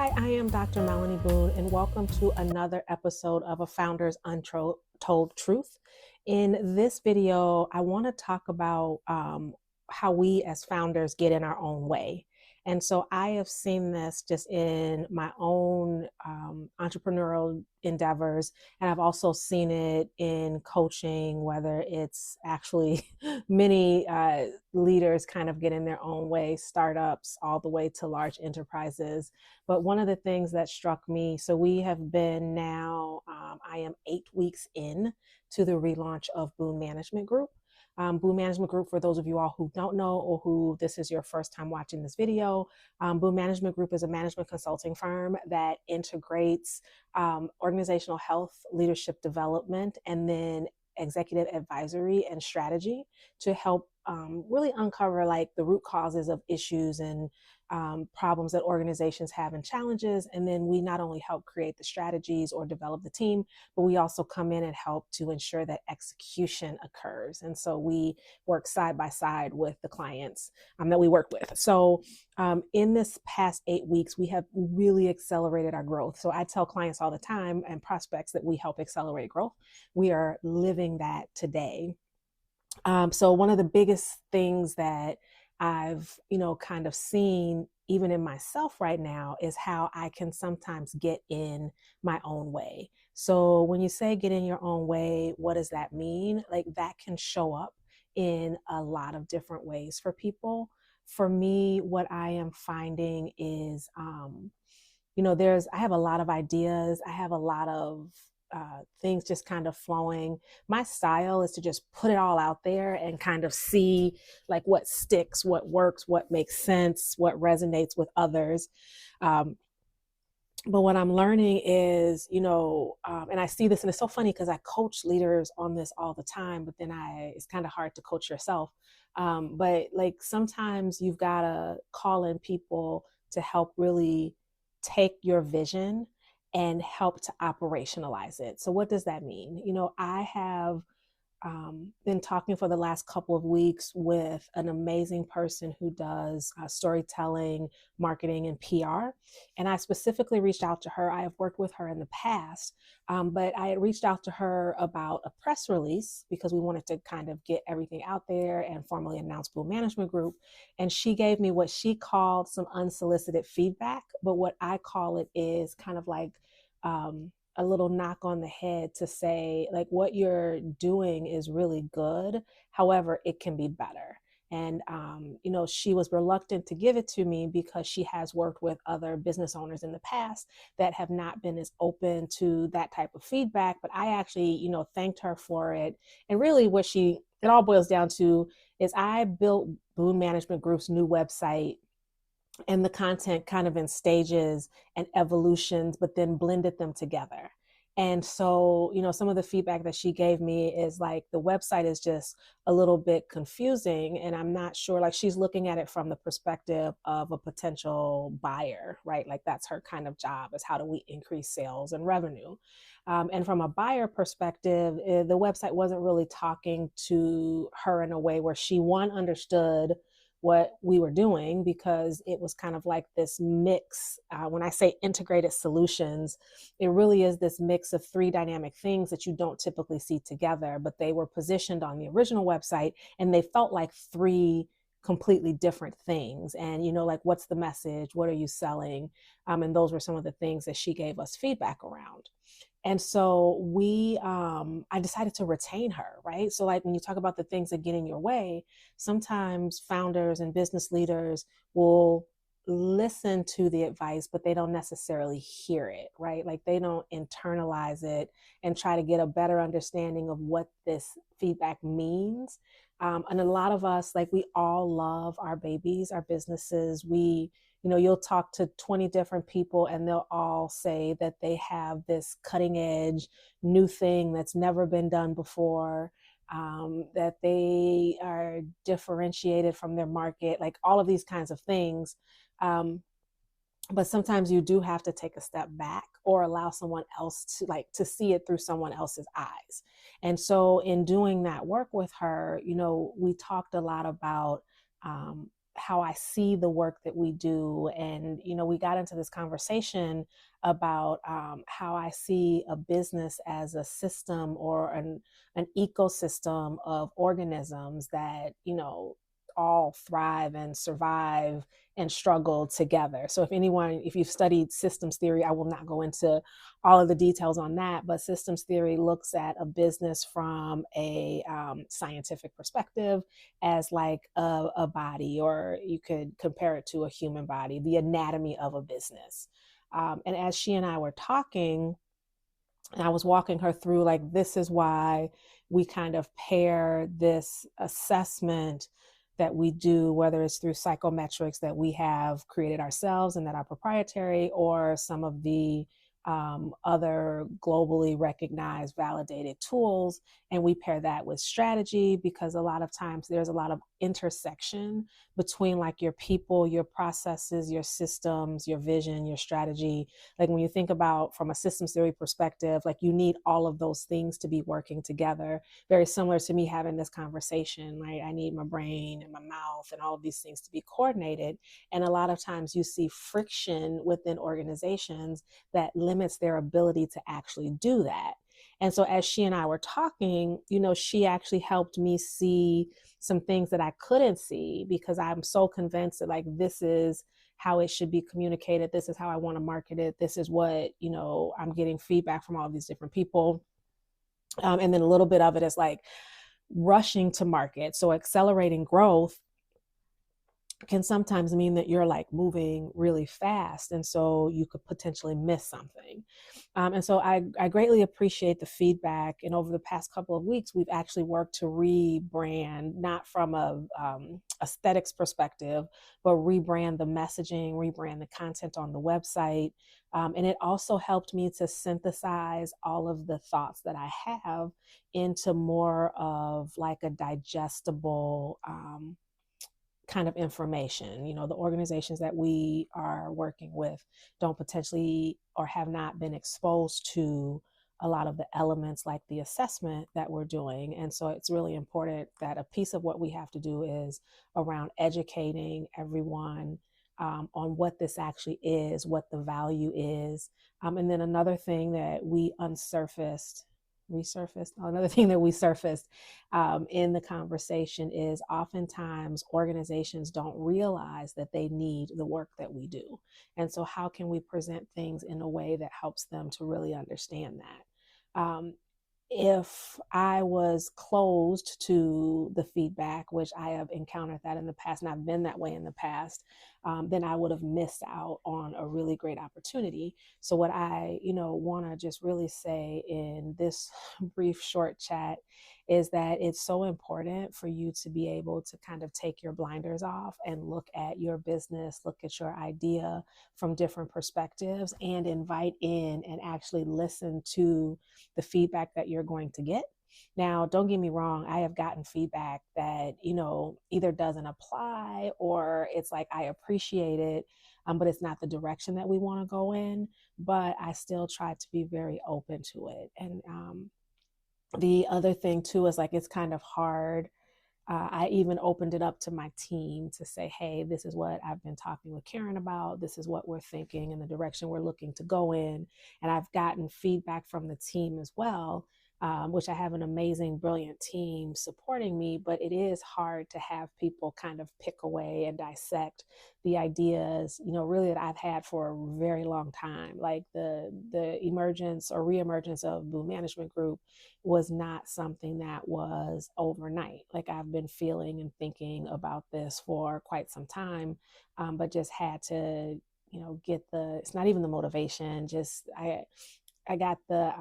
Hi, I am Dr. Melonie Boone, and welcome to another episode of A Founder's Untold Truth. In this video, I want to talk about how we as founders get in our own way. And so I have seen this just in my own entrepreneurial endeavors, and I've also seen it in coaching, whether it's actually many leaders kind of get in their own way, startups all the way to large enterprises. But one of the things that struck me, so we have been now, I am 8 weeks in to the relaunch of Boone Management Group. Boone Management Group, for those of you all who don't know or who this is your first time watching this video, Boone Management Group is a management consulting firm that integrates organizational health, leadership development, and then executive advisory and strategy to help really uncover like the root causes of issues and problems that organizations have and challenges. And then we not only help create the strategies or develop the team, but we also come in and help to ensure that execution occurs. And so we work side by side with the clients that we work with. So in this past 8 weeks, we have really accelerated our growth. So I tell clients all the time and prospects that we help accelerate growth. We are living that today. So one of the biggest things that I've, kind of seen even in myself right now is how I can sometimes get in my own way. So when you say get in your own way, what does that mean? Like that can show up in a lot of different ways for people. For me, what I am finding is, I have a lot of ideas. I have a lot of things just kind of flowing. My style is to just put it all out there and kind of see like what sticks, what works, what makes sense, what resonates with others. But what I'm learning is, and I see this, and it's so funny because I coach leaders on this all the time, but then it's kind of hard to coach yourself. But like sometimes you've got to call in people to help really take your vision and help to operationalize it. So what does that mean? I have been talking for the last couple of weeks with an amazing person who does storytelling, marketing, and PR. And I specifically reached out to her. I have worked with her in the past, but I had reached out to her about a press release because we wanted to kind of get everything out there and formally announce Boone Management Group. And she gave me what she called some unsolicited feedback, but what I call it is kind of like a little knock on the head to say, like, what you're doing is really good. However, it can be better. And, she was reluctant to give it to me because she has worked with other business owners in the past that have not been as open to that type of feedback. But I actually, thanked her for it. And really it all boils down to is I built Boone Management Group's new website and the content kind of in stages and evolutions, but then blended them together. And so, some of the feedback that she gave me is like, the website is just a little bit confusing. And I'm not sure, like she's looking at it from the perspective of a potential buyer, right? Like that's her kind of job, is how do we increase sales and revenue? And from a buyer perspective, the website wasn't really talking to her in a way where she, one, understood what we were doing, because it was kind of like this mix. When I say integrated solutions, it really is this mix of three dynamic things that you don't typically see together, but they were positioned on the original website and they felt like three completely different things. And, like, what's the message? What are you selling? And those were some of the things that she gave us feedback around. And so I decided to retain her, right? So like when you talk about the things that get in your way, sometimes founders and business leaders will listen to the advice, but they don't necessarily hear it, right? Like they don't internalize it and try to get a better understanding of what this feedback means. And a lot of us, like we all love our babies, our businesses. You'll talk to 20 different people and they'll all say that they have this cutting edge new thing that's never been done before, that they are differentiated from their market, like all of these kinds of things. But sometimes you do have to take a step back or allow someone else to see it through someone else's eyes. And so in doing that work with her, we talked a lot about how I see the work that we do. And, we got into this conversation about how I see a business as a system or an ecosystem of organisms that, all thrive and survive and struggle together. So if you've studied systems theory, I will not go into all of the details on that, but systems theory looks at a business from a scientific perspective as like a body, or you could compare it to a human body, the anatomy of a business. And as she and I were talking, and I was walking her through, like, this is why we kind of pair this assessment that we do, whether it's through psychometrics that we have created ourselves and that are proprietary, or some of the other globally recognized, validated tools. And we pair that with strategy, because a lot of times there's a lot of intersection between like your people, your processes, your systems, your vision, your strategy. Like when you think about from a systems theory perspective, like you need all of those things to be working together. Very similar to me having this conversation, right? I need my brain and my mouth and all of these things to be coordinated. And a lot of times you see friction within organizations that limits their ability to actually do that. And so as she and I were talking, she actually helped me see some things that I couldn't see, because I'm so convinced that like, this is how it should be communicated. This is how I want to market it. This is what, I'm getting feedback from all these different people. And then a little bit of it is like rushing to market. So accelerating growth can sometimes mean that you're like moving really fast. And so you could potentially miss something. And so I greatly appreciate the feedback. And over the past couple of weeks, we've actually worked to rebrand, not from a aesthetics perspective, but rebrand the messaging, rebrand the content on the website. And it also helped me to synthesize all of the thoughts that I have into more of like a digestible kind of information. The organizations that we are working with don't potentially or have not been exposed to a lot of the elements like the assessment that we're doing. And so it's really important that a piece of what we have to do is around educating everyone on what this actually is, what the value is. And then another thing that we another thing that we surfaced in the conversation is oftentimes organizations don't realize that they need the work that we do. And so how can we present things in a way that helps them to really understand that? If I was closed to the feedback, which I have encountered that in the past, and I've been that way in the past, then I would have missed out on a really great opportunity. So what I, want to just really say in this brief short chat is that it's so important for you to be able to kind of take your blinders off and look at your business, look at your idea from different perspectives, and invite in and actually listen to the feedback that you're going to get. Now, don't get me wrong, I have gotten feedback that, either doesn't apply, or it's like, I appreciate it, but it's not the direction that we want to go in. But I still try to be very open to it. And the other thing too is like, it's kind of hard. I even opened it up to my team to say, hey, this is what I've been talking with Karen about. This is what we're thinking and the direction we're looking to go in. And I've gotten feedback from the team as well, which I have an amazing, brilliant team supporting me, but it is hard to have people kind of pick away and dissect the ideas, really that I've had for a very long time. Like the emergence or reemergence of Boone Management Group was not something that was overnight. Like I've been feeling and thinking about this for quite some time, but just had to, get it's not even the motivation, just I got the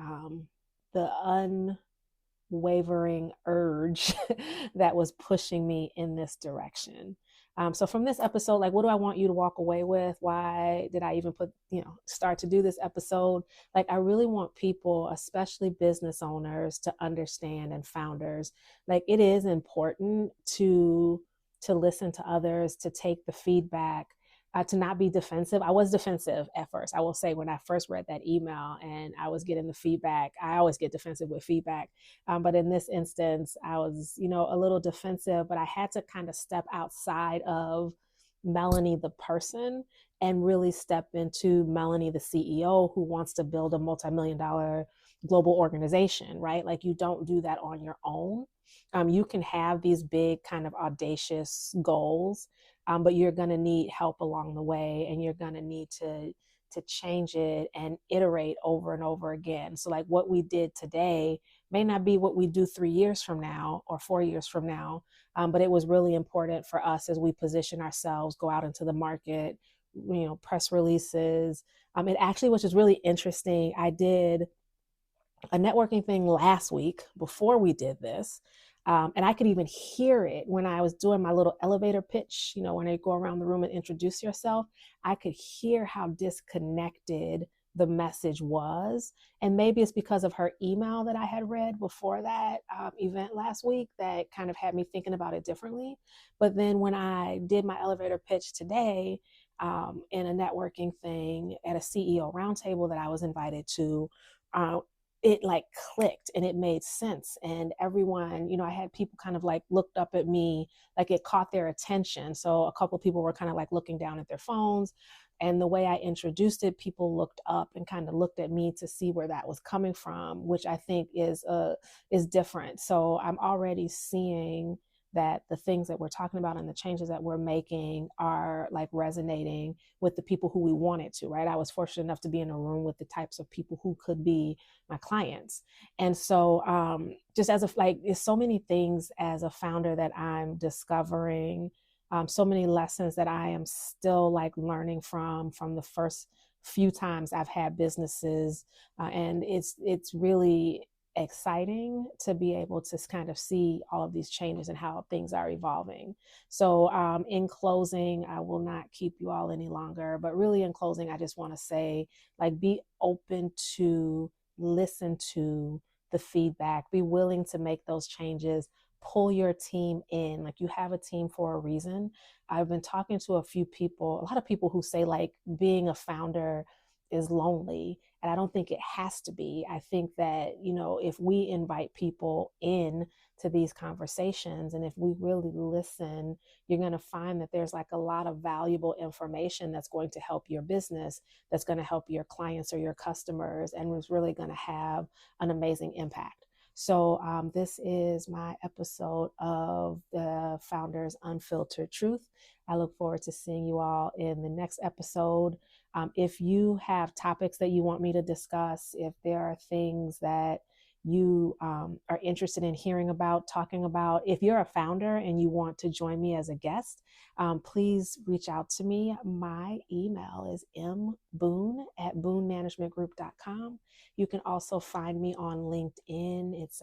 unwavering urge that was pushing me in this direction. So from this episode, like, what do I want you to walk away with? Why did I even start to do this episode? Like, I really want people, especially business owners, to understand, and founders, like, it is important to listen to others, to take the feedback, to not be defensive. I was defensive at first. I will say, when I first read that email and I was getting the feedback, I always get defensive with feedback. But in this instance, I was, a little defensive, but I had to kind of step outside of Melonie, the person, and really step into Melonie, the CEO, who wants to build a multi-million-dollar global organization, right? Like, you don't do that on your own. You can have these big kind of audacious goals, but you're going to need help along the way, and you're going to need to change it and iterate over and over again. So like, what we did today may not be what we do 3 years from now or 4 years from now, but it was really important for us as we position ourselves, go out into the market, press releases. It actually, which is really interesting, I did a networking thing last week before we did this. And I could even hear it when I was doing my little elevator pitch, when I go around the room and introduce yourself. I could hear how disconnected the message was. And maybe it's because of her email that I had read before that event last week that kind of had me thinking about it differently. But then when I did my elevator pitch today, in a networking thing at a CEO roundtable that I was invited to, it like clicked and it made sense. And everyone, I had people kind of like looked up at me, like it caught their attention. So a couple of people were kind of like looking down at their phones. And the way I introduced it, people looked up and kind of looked at me to see where that was coming from, which I think is different. So I'm already seeing that the things that we're talking about and the changes that we're making are like resonating with the people who we wanted to, right? I was fortunate enough to be in a room with the types of people who could be my clients. And so just as there's so many things as a founder that I'm discovering, so many lessons that I am still like learning from the first few times I've had businesses. And it's really exciting to be able to kind of see all of these changes and how things are evolving. So in closing, I will not keep you all any longer, but really in closing, I just want to say, like, be open to listen to the feedback, be willing to make those changes, pull your team in. Like, you have a team for a reason. I've been talking to a lot of people who say like being a founder is lonely. And I don't think it has to be. I think that, if we invite people in to these conversations and if we really listen, you're going to find that there's like a lot of valuable information that's going to help your business, that's going to help your clients or your customers, and is really going to have an amazing impact. So this is my episode of the Founders Unfiltered Truth. I look forward to seeing you all in the next episode. If you have topics that you want me to discuss, if there are things that you are interested in hearing about, talking about, if you're a founder and you want to join me as a guest, please reach out to me. My email is mboone@boonemanagementgroup.com. You can also find me on LinkedIn. It's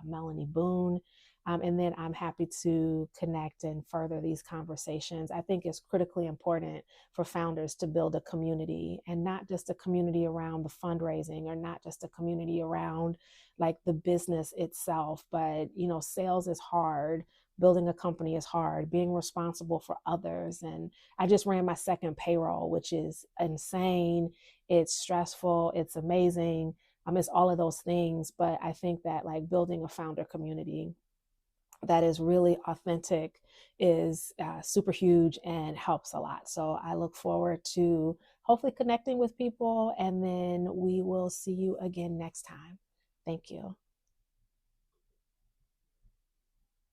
Melonie Boone. And then I'm happy to connect and further these conversations. I think it's critically important for founders to build a community, and not just a community around the fundraising, or not just a community around like the business itself. But, sales is hard. Building a company is hard. Being responsible for others. And I just ran my second payroll, which is insane. It's stressful. It's amazing. It's all of those things. But I think that like building a founder community that is really authentic is super huge and helps a lot. So I look forward to hopefully connecting with people, and then we will see you again next time. Thank you.